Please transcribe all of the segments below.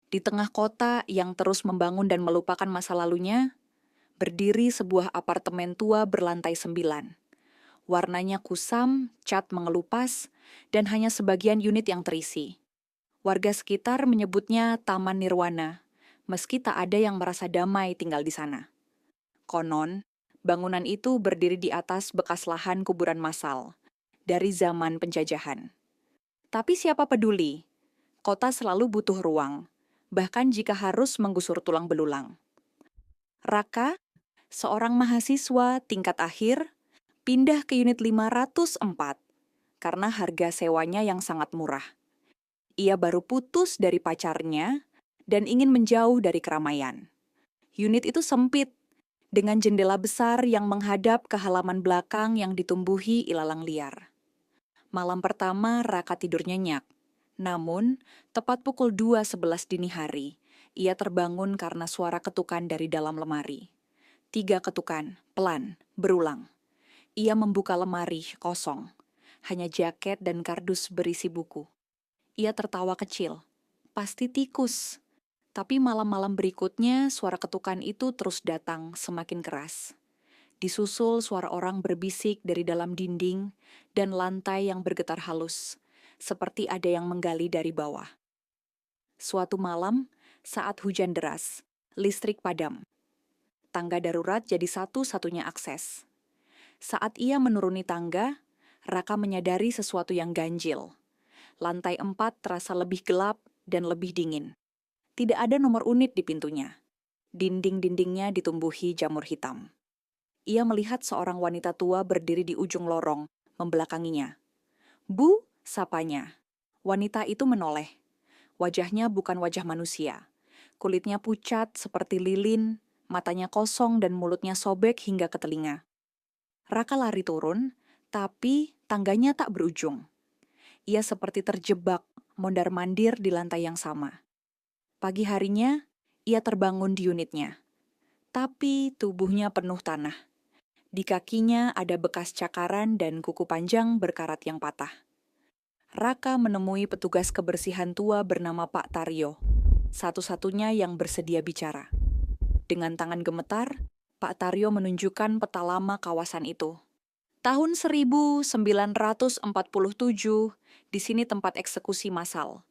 Di tengah kota yang terus membangun dan melupakan masa lalunya, berdiri sebuah apartemen tua berlantai 9. Warnanya kusam, cat mengelupas, dan hanya sebagian unit yang terisi. Warga sekitar menyebutnya Taman Nirwana, meski tak ada yang merasa damai tinggal di sana. Konon, bangunan itu berdiri di atas bekas lahan kuburan massal dari zaman penjajahan. Tapi siapa peduli? Kota selalu butuh ruang, bahkan jika harus menggusur tulang belulang. Raka, seorang mahasiswa tingkat akhir, pindah ke unit 504 karena harga sewanya yang sangat murah. Ia baru putus dari pacarnya dan ingin menjauh dari keramaian. Unit itu sempit, dengan jendela besar yang menghadap ke halaman belakang yang ditumbuhi ilalang liar. Malam pertama, Raka tidur nyenyak. Namun, tepat pukul 2:11 dini hari, ia terbangun karena suara ketukan dari dalam lemari. 3 ketukan, pelan, berulang. Ia membuka lemari kosong. Hanya jaket dan kardus berisi buku. Ia tertawa kecil. Pasti tikus. Tapi malam-malam berikutnya, suara ketukan itu terus datang semakin keras. Disusul suara orang berbisik dari dalam dinding dan lantai yang bergetar halus, seperti ada yang menggali dari bawah. Suatu malam, saat hujan deras, listrik padam. Tangga darurat jadi satu-satunya akses. Saat ia menuruni tangga, Raka menyadari sesuatu yang ganjil. Lantai 4 terasa lebih gelap dan lebih dingin. Tidak ada nomor unit di pintunya. Dinding-dindingnya ditumbuhi jamur hitam. Ia melihat seorang wanita tua berdiri di ujung lorong, membelakanginya. "Bu," sapanya. Wanita itu menoleh. Wajahnya bukan wajah manusia. Kulitnya pucat seperti lilin, matanya kosong dan mulutnya sobek hingga ke telinga. Raka lari turun, tapi tangganya tak berujung. Ia seperti terjebak, mondar-mandir di lantai yang sama. Pagi harinya, ia terbangun di unitnya. Tapi tubuhnya penuh tanah. Di kakinya ada bekas cakaran dan kuku panjang berkarat yang patah. Raka menemui petugas kebersihan tua bernama Pak Taryo, satu-satunya yang bersedia bicara. Dengan tangan gemetar, Pak Taryo menunjukkan peta lama kawasan itu. Tahun 1947, di sini tempat eksekusi massal.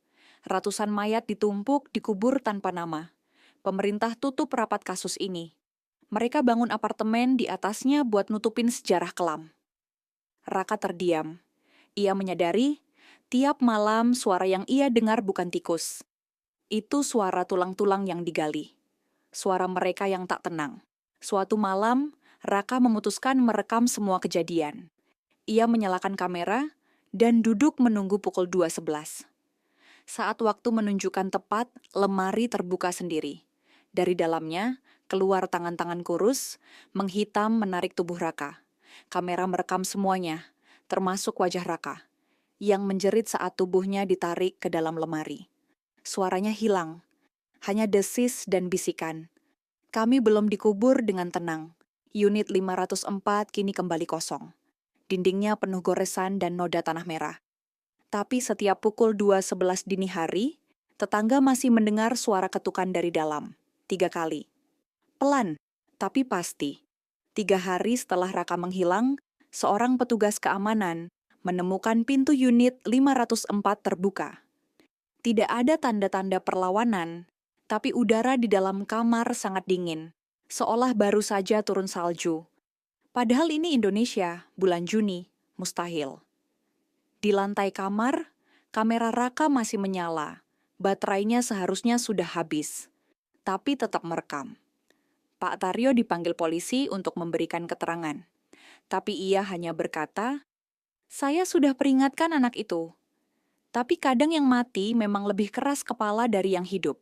Ratusan mayat ditumpuk dikubur tanpa nama. Pemerintah tutup rapat kasus ini. Mereka bangun apartemen di atasnya buat nutupin sejarah kelam. Raka terdiam. Ia menyadari, tiap malam suara yang ia dengar bukan tikus. Itu suara tulang-tulang yang digali. Suara mereka yang tak tenang. Suatu malam, Raka memutuskan merekam semua kejadian. Ia menyalakan kamera dan duduk menunggu pukul 2:11. Saat waktu menunjukkan tepat, lemari terbuka sendiri. Dari dalamnya, keluar tangan-tangan kurus, menghitam menarik tubuh Raka. Kamera merekam semuanya, termasuk wajah Raka, yang menjerit saat tubuhnya ditarik ke dalam lemari. Suaranya hilang, hanya desis dan bisikan. "Kami belum dikubur dengan tenang. Unit 504 kini kembali kosong. Dindingnya penuh goresan dan noda tanah merah. Tapi setiap pukul 2:11 dini hari, tetangga masih mendengar suara ketukan dari dalam. 3 kali. Pelan, tapi pasti. 3 hari setelah Raka menghilang, seorang petugas keamanan menemukan pintu unit 504 terbuka. Tidak ada tanda-tanda perlawanan, tapi udara di dalam kamar sangat dingin, seolah baru saja turun salju. Padahal ini Indonesia, bulan Juni, mustahil. Di lantai kamar, kamera Raka masih menyala. Baterainya seharusnya sudah habis, tapi tetap merekam. Pak Taryo dipanggil polisi untuk memberikan keterangan. Tapi ia hanya berkata, "Saya sudah peringatkan anak itu. Tapi kadang yang mati memang lebih keras kepala dari yang hidup."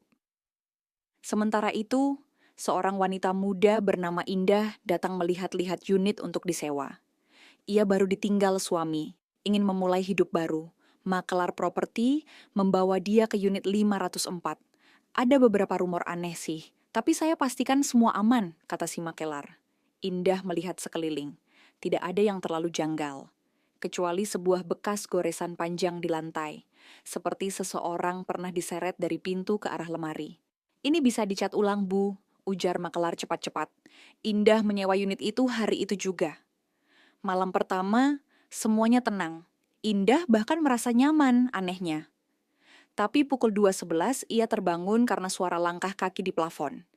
Sementara itu, seorang wanita muda bernama Indah datang melihat-lihat unit untuk disewa. Ia baru ditinggal suami, ingin memulai hidup baru. Makelar properti membawa dia ke unit 504. "Ada beberapa rumor aneh sih, tapi saya pastikan semua aman," kata si makelar. Indah melihat sekeliling. Tidak ada yang terlalu janggal. kecuali sebuah bekas goresan panjang di lantai, seperti seseorang pernah diseret dari pintu ke arah lemari. Ini bisa dicat ulang, Bu, ujar Makelar cepat-cepat. Indah menyewa unit itu hari itu juga. Malam pertama, semuanya tenang. Indah bahkan merasa nyaman, anehnya. Tapi pukul 2.11 ia terbangun karena suara langkah kaki di plafon.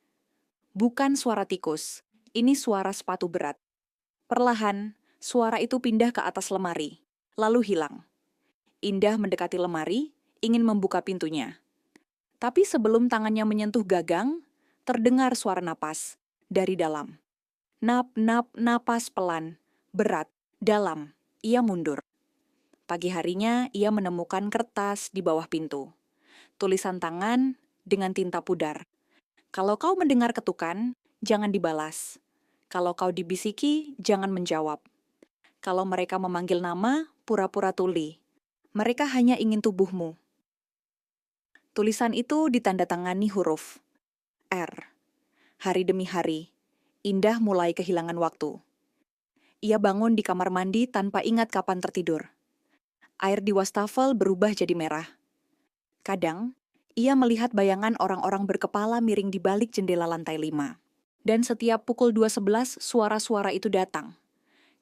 Bukan suara tikus, ini suara sepatu berat. Perlahan, suara itu pindah ke atas lemari, lalu hilang. Indah mendekati lemari, ingin membuka pintunya. Tapi sebelum tangannya menyentuh gagang, terdengar suara napas dari dalam. Nap, napas pelan, berat, dalam. Ia mundur. Pagi harinya, ia menemukan kertas di bawah pintu. Tulisan tangan dengan tinta pudar. Kalau kau mendengar ketukan, jangan dibalas. Kalau kau dibisiki, jangan menjawab. Kalau mereka memanggil nama, pura-pura tuli. Mereka hanya ingin tubuhmu. Tulisan itu ditandatangani huruf R. Hari demi hari, Indah mulai kehilangan waktu. Ia bangun di kamar mandi tanpa ingat kapan tertidur. Air di wastafel berubah jadi merah. Kadang, ia melihat bayangan orang-orang berkepala miring di balik jendela lantai 5. Dan setiap pukul 2.11, suara-suara itu datang.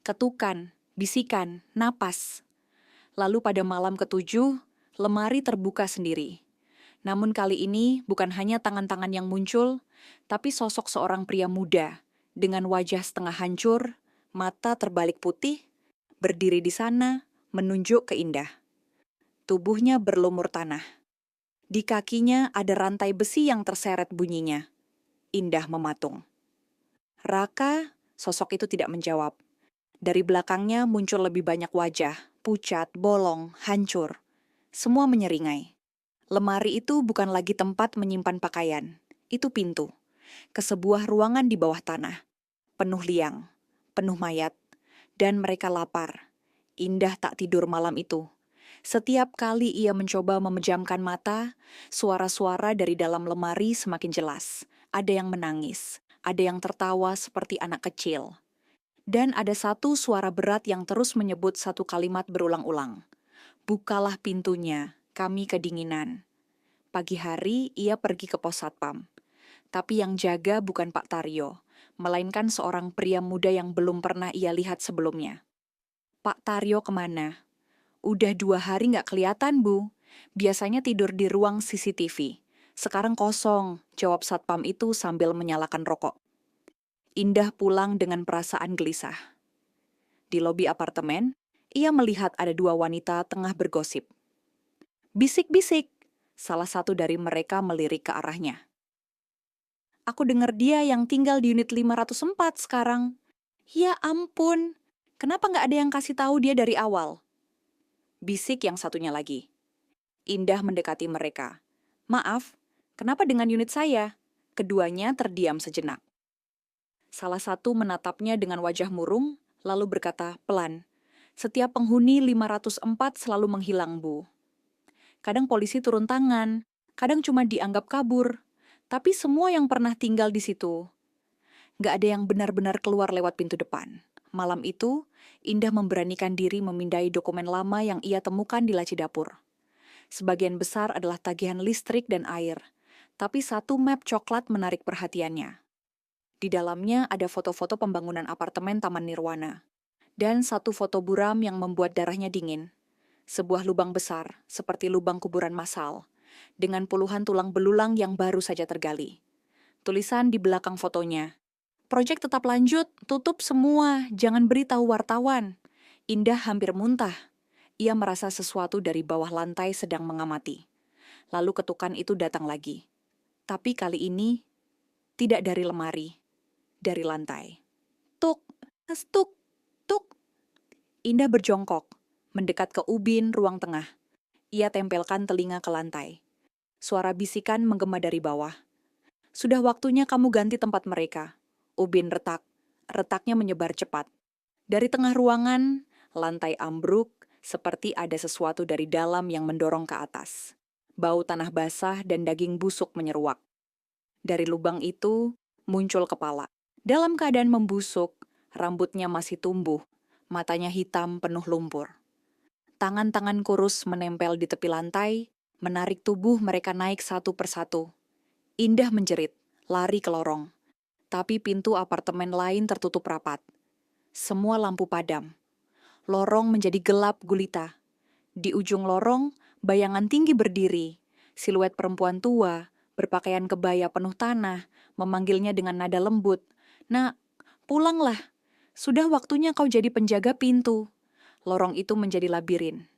Ketukan, bisikan, napas. Lalu pada malam ke-7, lemari terbuka sendiri. Namun kali ini bukan hanya tangan-tangan yang muncul, tapi sosok seorang pria muda dengan wajah setengah hancur, mata terbalik putih, berdiri di sana, menunjuk ke Indah. Tubuhnya berlumur tanah. Di kakinya ada rantai besi yang terseret bunyinya. Indah mematung. Raka, sosok itu tidak menjawab. Dari belakangnya muncul lebih banyak wajah, pucat, bolong, hancur. Semua menyeringai. Lemari itu bukan lagi tempat menyimpan pakaian. Itu pintu. Ke sebuah ruangan di bawah tanah. Penuh liang, penuh mayat, dan mereka lapar. Indah tak tidur malam itu. Setiap kali ia mencoba memejamkan mata, suara-suara dari dalam lemari semakin jelas. Ada yang menangis, ada yang tertawa seperti anak kecil. Dan ada satu suara berat yang terus menyebut satu kalimat berulang-ulang. Bukalah pintunya, kami kedinginan. Pagi hari ia pergi ke pos satpam. Tapi yang jaga bukan Pak Taryo, melainkan seorang pria muda yang belum pernah ia lihat sebelumnya. Pak Taryo kemana? Udah 2 hari nggak kelihatan, Bu. Biasanya tidur di ruang CCTV. Sekarang kosong, jawab satpam itu sambil menyalakan rokok. Indah pulang dengan perasaan gelisah. Di lobi apartemen, ia melihat ada 2 wanita tengah bergosip. Bisik-bisik, salah satu dari mereka melirik ke arahnya. Aku dengar dia yang tinggal di unit 504 sekarang. Ya ampun, kenapa nggak ada yang kasih tahu dia dari awal? Bisik yang satunya lagi. Indah mendekati mereka. Maaf, kenapa dengan unit saya? Keduanya terdiam sejenak. Salah satu menatapnya dengan wajah murung, lalu berkata pelan, setiap penghuni 504 selalu menghilang, Bu. Kadang polisi turun tangan, kadang cuma dianggap kabur. Tapi semua yang pernah tinggal di situ, nggak ada yang benar-benar keluar lewat pintu depan. Malam itu, Indah memberanikan diri memindai dokumen lama yang ia temukan di laci dapur. Sebagian besar adalah tagihan listrik dan air, tapi satu map coklat menarik perhatiannya. Di dalamnya ada foto-foto pembangunan apartemen Taman Nirwana, dan satu foto buram yang membuat darahnya dingin. Sebuah lubang besar, seperti lubang kuburan massal, dengan puluhan tulang belulang yang baru saja tergali. Tulisan di belakang fotonya, proyek tetap lanjut, tutup semua, jangan beritahu wartawan. Indah hampir muntah. Ia merasa sesuatu dari bawah lantai sedang mengamati. Lalu ketukan itu datang lagi. Tapi kali ini, tidak dari lemari, dari lantai. Tuk, tuk, tuk. Indah berjongkok, mendekat ke ubin ruang tengah. Ia tempelkan telinga ke lantai. Suara bisikan menggema dari bawah. Sudah waktunya kamu ganti tempat mereka. Ubin retak. Retaknya menyebar cepat. Dari tengah ruangan, lantai ambruk seperti ada sesuatu dari dalam yang mendorong ke atas. Bau tanah basah dan daging busuk menyeruak. Dari lubang itu, muncul kepala. Dalam keadaan membusuk, rambutnya masih tumbuh. Matanya hitam penuh lumpur. Tangan-tangan kurus menempel di tepi lantai, menarik tubuh mereka naik satu persatu. Indah menjerit, lari ke lorong. Tapi pintu apartemen lain tertutup rapat. Semua lampu padam. Lorong menjadi gelap gulita. Di ujung lorong, bayangan tinggi berdiri. Siluet perempuan tua, berpakaian kebaya penuh tanah, memanggilnya dengan nada lembut. "Nak, pulanglah. Sudah waktunya kau jadi penjaga pintu." Lorong itu menjadi labirin.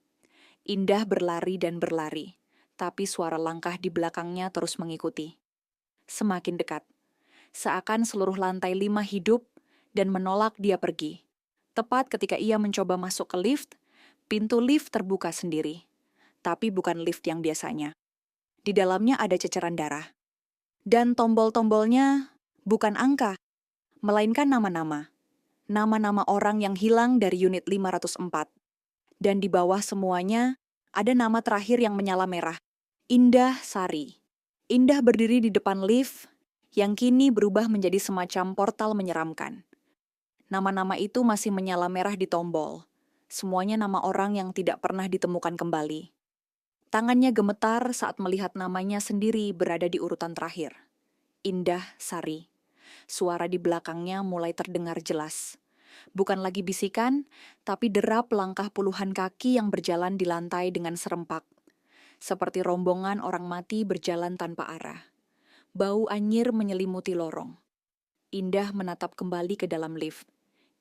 Indah berlari dan berlari, tapi suara langkah di belakangnya terus mengikuti. Semakin dekat. Seakan seluruh lantai 5 hidup dan menolak dia pergi. Tepat ketika ia mencoba masuk ke lift, pintu lift terbuka sendiri. Tapi bukan lift yang biasanya. Di dalamnya ada ceceran darah. Dan tombol-tombolnya bukan angka, melainkan nama-nama. Nama-nama orang yang hilang dari unit 504. Dan di bawah semuanya, ada nama terakhir yang menyala merah. Indah Sari. Indah berdiri di depan lift, yang kini berubah menjadi semacam portal menyeramkan. Nama-nama itu masih menyala merah di tombol. Semuanya nama orang yang tidak pernah ditemukan kembali. Tangannya gemetar saat melihat namanya sendiri berada di urutan terakhir. Indah Sari. Suara di belakangnya mulai terdengar jelas. Bukan lagi bisikan, tapi derap langkah puluhan kaki yang berjalan di lantai dengan serempak. Seperti rombongan orang mati berjalan tanpa arah. Bau anyir menyelimuti lorong. Indah menatap kembali ke dalam lift.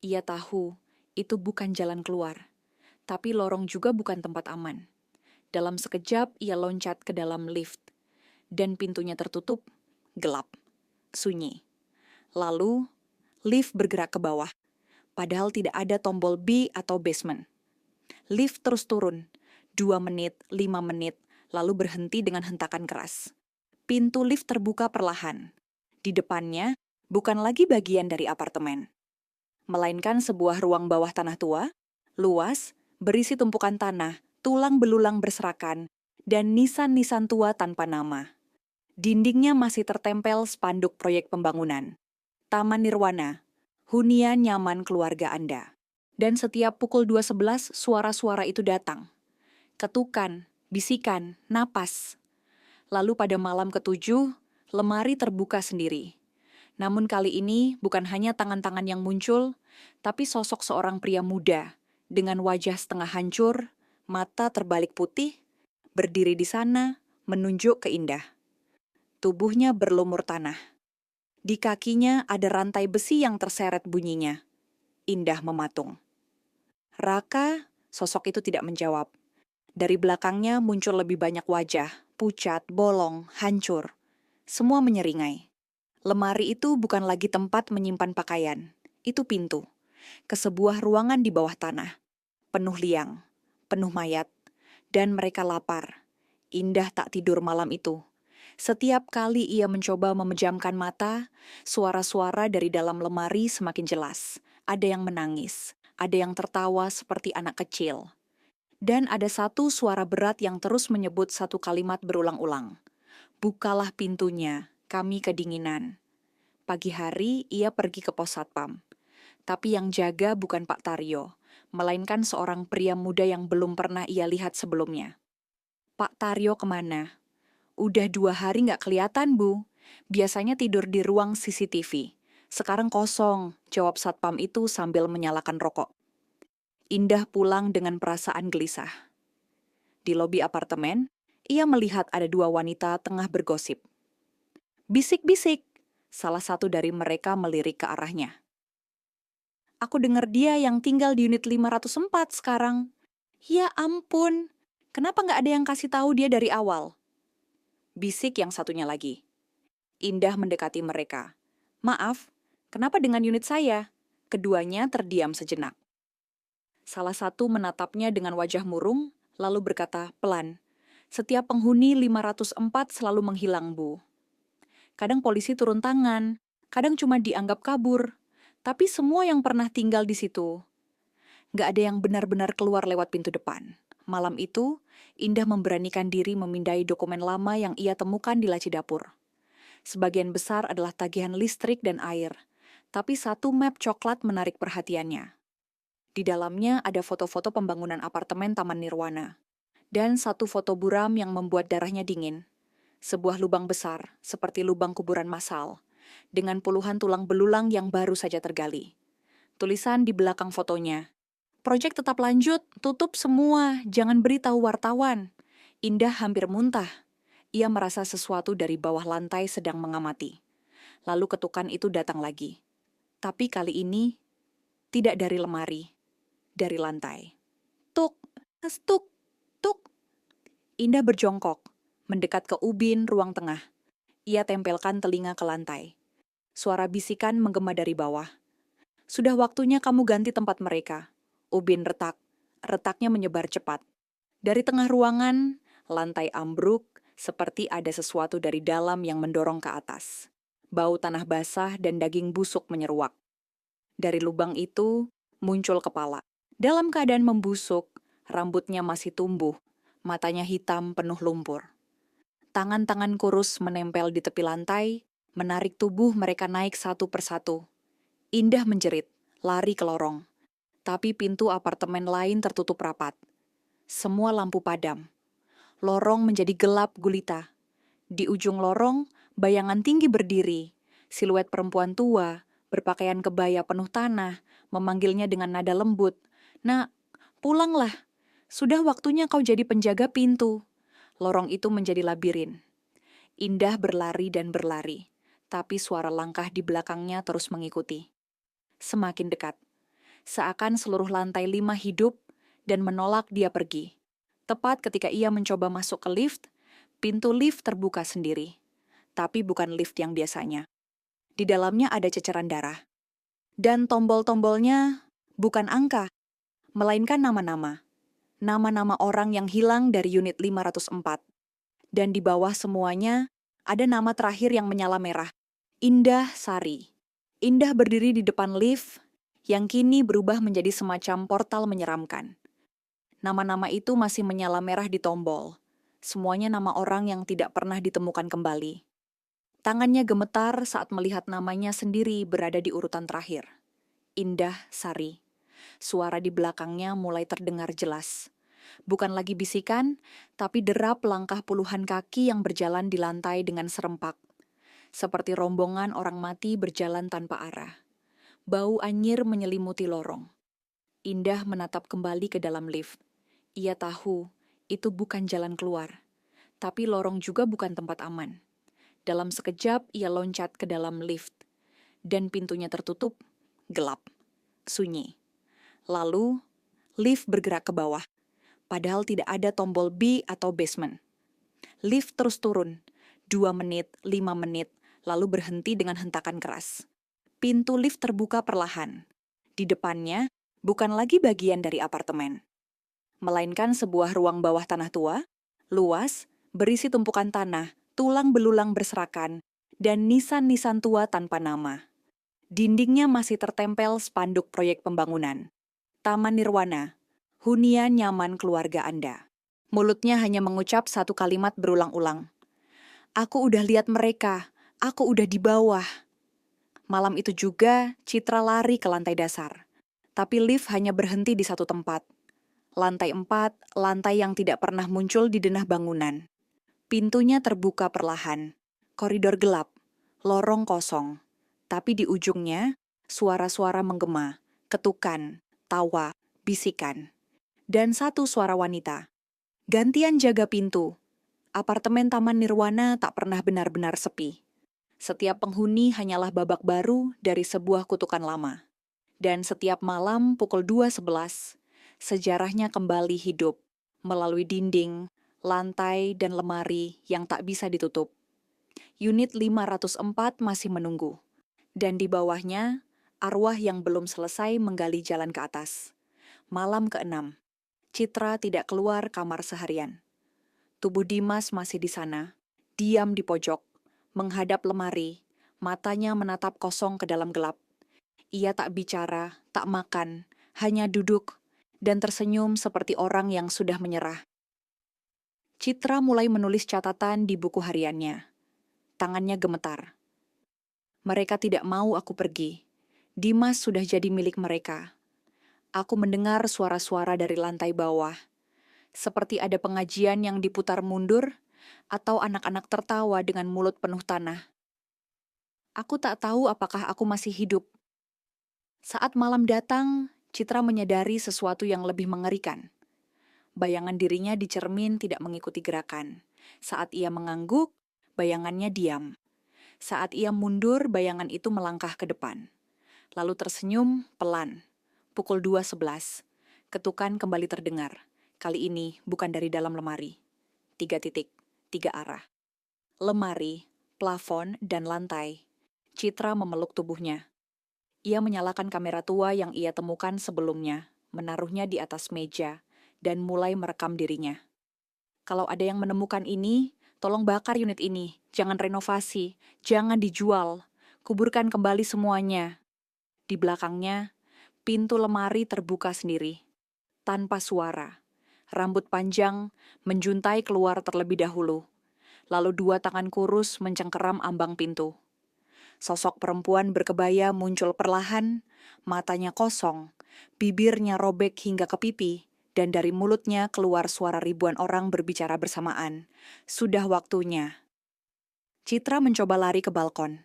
Ia tahu itu bukan jalan keluar, tapi lorong juga bukan tempat aman. Dalam sekejap ia loncat ke dalam lift, dan pintunya tertutup, gelap, sunyi. Lalu, lift bergerak ke bawah, padahal tidak ada tombol B atau basement. Lift terus turun, 2 menit, 5 menit, lalu berhenti dengan hentakan keras. Pintu lift terbuka perlahan. Di depannya, bukan lagi bagian dari apartemen, melainkan sebuah ruang bawah tanah tua, luas, berisi tumpukan tanah, tulang belulang berserakan, dan nisan-nisan tua tanpa nama. Dindingnya masih tertempel spanduk proyek pembangunan. Taman Nirwana, hunian nyaman keluarga Anda. Dan setiap pukul 2.11 suara-suara itu datang. Ketukan, bisikan, napas. Lalu pada malam ke-7, lemari terbuka sendiri. Namun kali ini bukan hanya tangan-tangan yang muncul, tapi sosok seorang pria muda dengan wajah setengah hancur, mata terbalik putih, berdiri di sana menunjuk ke Indah. Tubuhnya berlumur tanah. Di kakinya ada rantai besi yang terseret bunyinya. Indah mematung. Raka, sosok itu tidak menjawab. Dari belakangnya muncul lebih banyak wajah, pucat, bolong, hancur. Semua menyeringai. Lemari itu bukan lagi tempat menyimpan pakaian. Itu pintu. Ke sebuah ruangan di bawah tanah. Penuh liang, penuh mayat. Dan mereka lapar. Indah tak tidur malam itu. Setiap kali ia mencoba memejamkan mata, suara-suara dari dalam lemari semakin jelas. Ada yang menangis, ada yang tertawa seperti anak kecil. Dan ada satu suara berat yang terus menyebut satu kalimat berulang-ulang. "Bukalah pintunya, kami kedinginan." Pagi hari ia pergi ke pos satpam. Tapi yang jaga bukan Pak Taryo, melainkan seorang pria muda yang belum pernah ia lihat sebelumnya. "Pak Taryo kemana?" "Udah 2 hari nggak kelihatan, Bu. Biasanya tidur di ruang CCTV. Sekarang kosong," jawab satpam itu sambil menyalakan rokok. Indah pulang dengan perasaan gelisah. Di lobi apartemen, ia melihat ada 2 wanita tengah bergosip. Bisik-bisik, salah satu dari mereka melirik ke arahnya. "Aku dengar dia yang tinggal di unit 504 sekarang." "Ya ampun, kenapa nggak ada yang kasih tahu dia dari awal?" Bisik yang satunya lagi. Indah mendekati mereka. "Maaf, kenapa dengan unit saya?" Keduanya terdiam sejenak. Salah satu menatapnya dengan wajah murung, lalu berkata pelan, "Setiap penghuni 504 selalu menghilang, Bu. Kadang polisi turun tangan, kadang cuma dianggap kabur. Tapi semua yang pernah tinggal di situ, nggak ada yang benar-benar keluar lewat pintu depan." Malam itu, Indah memberanikan diri memindai dokumen lama yang ia temukan di laci dapur. Sebagian besar adalah tagihan listrik dan air, tapi satu map coklat menarik perhatiannya. Di dalamnya ada foto-foto pembangunan apartemen Taman Nirwana. Dan satu foto buram yang membuat darahnya dingin. Sebuah lubang besar, seperti lubang kuburan massal, dengan puluhan tulang belulang yang baru saja tergali. Tulisan di belakang fotonya, "Proyek tetap lanjut, tutup semua, jangan beritahu wartawan." Indah hampir muntah. Ia merasa sesuatu dari bawah lantai sedang mengamati. Lalu ketukan itu datang lagi. Tapi kali ini, tidak dari lemari, dari lantai. Tuk, tuk, tuk. Indah berjongkok, mendekat ke ubin ruang tengah. Ia tempelkan telinga ke lantai. Suara bisikan menggema dari bawah. "Sudah waktunya kamu ganti tempat mereka." Ubin retak. Retaknya menyebar cepat. Dari tengah ruangan, lantai ambruk, seperti ada sesuatu dari dalam yang mendorong ke atas. Bau tanah basah dan daging busuk menyeruak. Dari lubang itu, muncul kepala. Dalam keadaan membusuk, rambutnya masih tumbuh, matanya hitam penuh lumpur. Tangan-tangan kurus menempel di tepi lantai, menarik tubuh mereka naik satu persatu. Indah menjerit, lari ke lorong. Tapi pintu apartemen lain tertutup rapat. Semua lampu padam. Lorong menjadi gelap gulita. Di ujung lorong, bayangan tinggi berdiri. Siluet perempuan tua, berpakaian kebaya penuh tanah, memanggilnya dengan nada lembut. "Nak, pulanglah. Sudah waktunya kau jadi penjaga pintu." Lorong itu menjadi labirin. Indah berlari dan berlari, tapi suara langkah di belakangnya terus mengikuti. Semakin dekat. Seakan seluruh lantai 5 hidup dan menolak dia pergi. Tepat ketika ia mencoba masuk ke lift, pintu lift terbuka sendiri. Tapi bukan lift yang biasanya. Di dalamnya ada ceceran darah. Dan tombol-tombolnya bukan angka, melainkan nama-nama. Nama-nama orang yang hilang dari unit 504. Dan di bawah semuanya, ada nama terakhir yang menyala merah. Indah Sari. Indah berdiri di depan lift, yang kini berubah menjadi semacam portal menyeramkan. Nama-nama itu masih menyala merah di tombol. Semuanya nama orang yang tidak pernah ditemukan kembali. Tangannya gemetar saat melihat namanya sendiri berada di urutan terakhir. Indah Sari. Suara di belakangnya mulai terdengar jelas. Bukan lagi bisikan, tapi derap langkah puluhan kaki yang berjalan di lantai dengan serempak. Seperti rombongan orang mati berjalan tanpa arah. Bau anyir menyelimuti lorong. Indah menatap kembali ke dalam lift. Ia tahu itu bukan jalan keluar, tapi lorong juga bukan tempat aman. Dalam sekejap ia loncat ke dalam lift, dan pintunya tertutup, gelap, sunyi. Lalu, lift bergerak ke bawah, padahal tidak ada tombol B atau basement. Lift terus turun, 2 menit, 5 menit, lalu berhenti dengan hentakan keras. Pintu lift terbuka perlahan. Di depannya, bukan lagi bagian dari apartemen, melainkan sebuah ruang bawah tanah tua, luas, berisi tumpukan tanah, tulang belulang berserakan, dan nisan-nisan tua tanpa nama. Dindingnya masih tertempel spanduk proyek pembangunan. Taman Nirwana, hunian nyaman keluarga Anda. Mulutnya hanya mengucap satu kalimat berulang-ulang. "Aku udah lihat mereka, aku udah di bawah." Malam itu juga, Citra lari ke lantai dasar. Tapi lift hanya berhenti di satu tempat. Lantai 4, lantai yang tidak pernah muncul di denah bangunan. Pintunya terbuka perlahan. Koridor gelap, lorong kosong. Tapi di ujungnya, suara-suara menggema, ketukan, tawa, bisikan. Dan satu suara wanita. Gantian jaga pintu. Apartemen Taman Nirwana tak pernah benar-benar sepi. Setiap penghuni hanyalah babak baru dari sebuah kutukan lama. Dan setiap malam pukul 2.11, sejarahnya kembali hidup melalui dinding, lantai, dan lemari yang tak bisa ditutup. Unit 504 masih menunggu. Dan di bawahnya, arwah yang belum selesai menggali jalan ke atas. Malam ke-6, Citra tidak keluar kamar seharian. Tubuh Dimas masih di sana, diam di pojok, menghadap lemari, matanya menatap kosong ke dalam gelap. Ia tak bicara, tak makan, hanya duduk, dan tersenyum seperti orang yang sudah menyerah. Citra mulai menulis catatan di buku hariannya. Tangannya gemetar. Mereka tidak mau aku pergi. Dimas sudah jadi milik mereka. Aku mendengar suara-suara dari lantai bawah, seperti ada pengajian yang diputar mundur atau anak-anak tertawa dengan mulut penuh tanah. Aku tak tahu apakah aku masih hidup. Saat malam datang, Citra menyadari sesuatu yang lebih mengerikan. Bayangan dirinya di cermin tidak mengikuti gerakan. Saat ia mengangguk, bayangannya diam. Saat ia mundur, bayangan itu melangkah ke depan. Lalu tersenyum pelan. Pukul 2.11. Ketukan kembali terdengar. Kali ini bukan dari dalam lemari. 3 titik, 3 arah. Lemari, plafon, dan lantai. Citra memeluk tubuhnya. Ia menyalakan kamera tua yang ia temukan sebelumnya, menaruhnya di atas meja, dan mulai merekam dirinya. Kalau ada yang menemukan ini, tolong bakar unit ini. Jangan renovasi, jangan dijual. Kuburkan kembali semuanya. Di belakangnya, pintu lemari terbuka sendiri. Tanpa suara. Rambut panjang menjuntai keluar terlebih dahulu. Lalu 2 tangan kurus mencengkeram ambang pintu. Sosok perempuan berkebaya muncul perlahan, matanya kosong, bibirnya robek hingga ke pipi, dan dari mulutnya keluar suara ribuan orang berbicara bersamaan. Sudah waktunya. Citra mencoba lari ke balkon,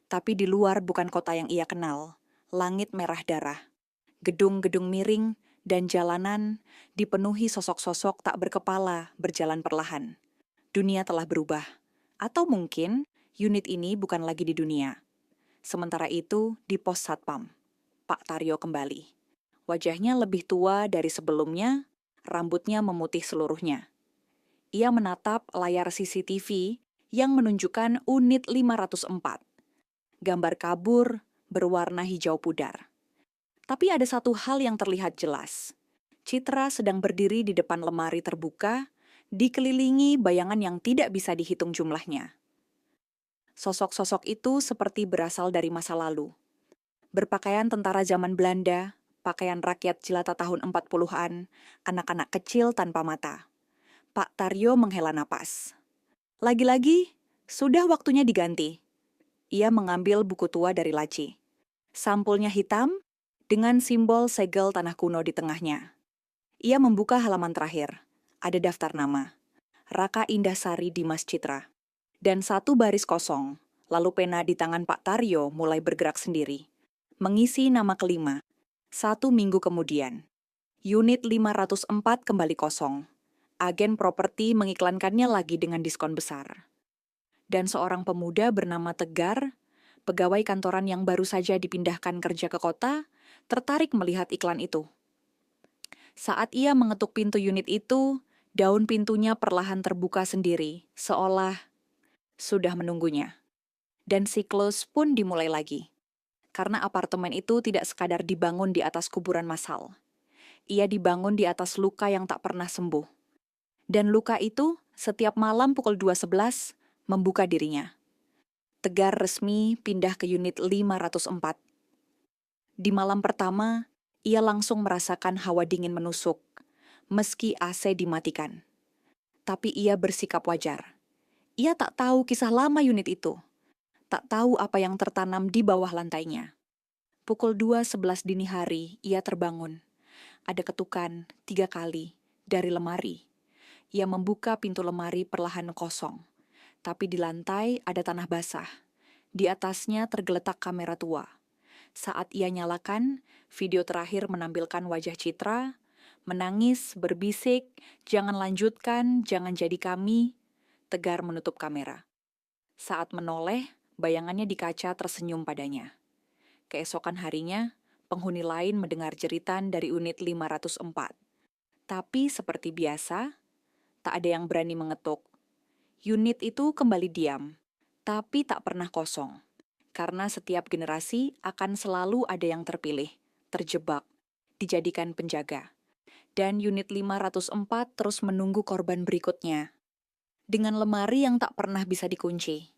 tapi di luar bukan kota yang ia kenal. Langit merah darah, gedung-gedung miring, dan jalanan dipenuhi sosok-sosok tak berkepala berjalan perlahan. Dunia telah berubah. Atau mungkin unit ini bukan lagi di dunia. Sementara itu, di pos Satpam, Pak Taryo kembali. Wajahnya lebih tua dari sebelumnya, rambutnya memutih seluruhnya. Ia menatap layar CCTV yang menunjukkan unit 504. Gambar kabur berwarna hijau pudar. Tapi ada satu hal yang terlihat jelas. Citra sedang berdiri di depan lemari terbuka, dikelilingi bayangan yang tidak bisa dihitung jumlahnya. Sosok-sosok itu seperti berasal dari masa lalu. Berpakaian tentara zaman Belanda, pakaian rakyat jelata tahun 40-an, anak-anak kecil tanpa mata. Pak Taryo menghela napas. Lagi-lagi, sudah waktunya diganti. Ia mengambil buku tua dari laci. Sampulnya hitam, dengan simbol segel tanah kuno di tengahnya. Ia membuka halaman terakhir. Ada daftar nama. Raka Indahsari Dimas Citra. Dan 1 baris kosong, lalu pena di tangan Pak Taryo mulai bergerak sendiri. Mengisi nama kelima. 1 minggu kemudian. Unit 504 kembali kosong. Agen properti mengiklankannya lagi dengan diskon besar. Dan seorang pemuda bernama Tegar, pegawai kantoran yang baru saja dipindahkan kerja ke kota, tertarik melihat iklan itu. Saat ia mengetuk pintu unit itu, daun pintunya perlahan terbuka sendiri, seolah sudah menunggunya. Dan siklus pun dimulai lagi. Karena apartemen itu tidak sekadar dibangun di atas kuburan massal. Ia dibangun di atas luka yang tak pernah sembuh. Dan luka itu setiap malam pukul 2.11 membuka dirinya. Tegar resmi pindah ke unit 504. Di malam pertama, ia langsung merasakan hawa dingin menusuk, meski AC dimatikan. Tapi ia bersikap wajar. Ia tak tahu kisah lama unit itu. Tak tahu apa yang tertanam di bawah lantainya. Pukul 2.11 dini hari, ia terbangun. Ada ketukan 3 kali dari lemari. Ia membuka pintu lemari perlahan kosong. Tapi di lantai ada tanah basah. Di atasnya tergeletak kamera tua. Saat ia nyalakan, video terakhir menampilkan wajah Citra, menangis, berbisik, "Jangan lanjutkan, jangan jadi kami." Tegar menutup kamera. Saat menoleh, bayangannya di kaca tersenyum padanya. Keesokan harinya, penghuni lain mendengar jeritan dari unit 504. Tapi seperti biasa, tak ada yang berani mengetuk. Unit itu kembali diam, tapi tak pernah kosong. Karena setiap generasi akan selalu ada yang terpilih, terjebak, dijadikan penjaga. Dan unit 504 terus menunggu korban berikutnya. Dengan lemari yang tak pernah bisa dikunci.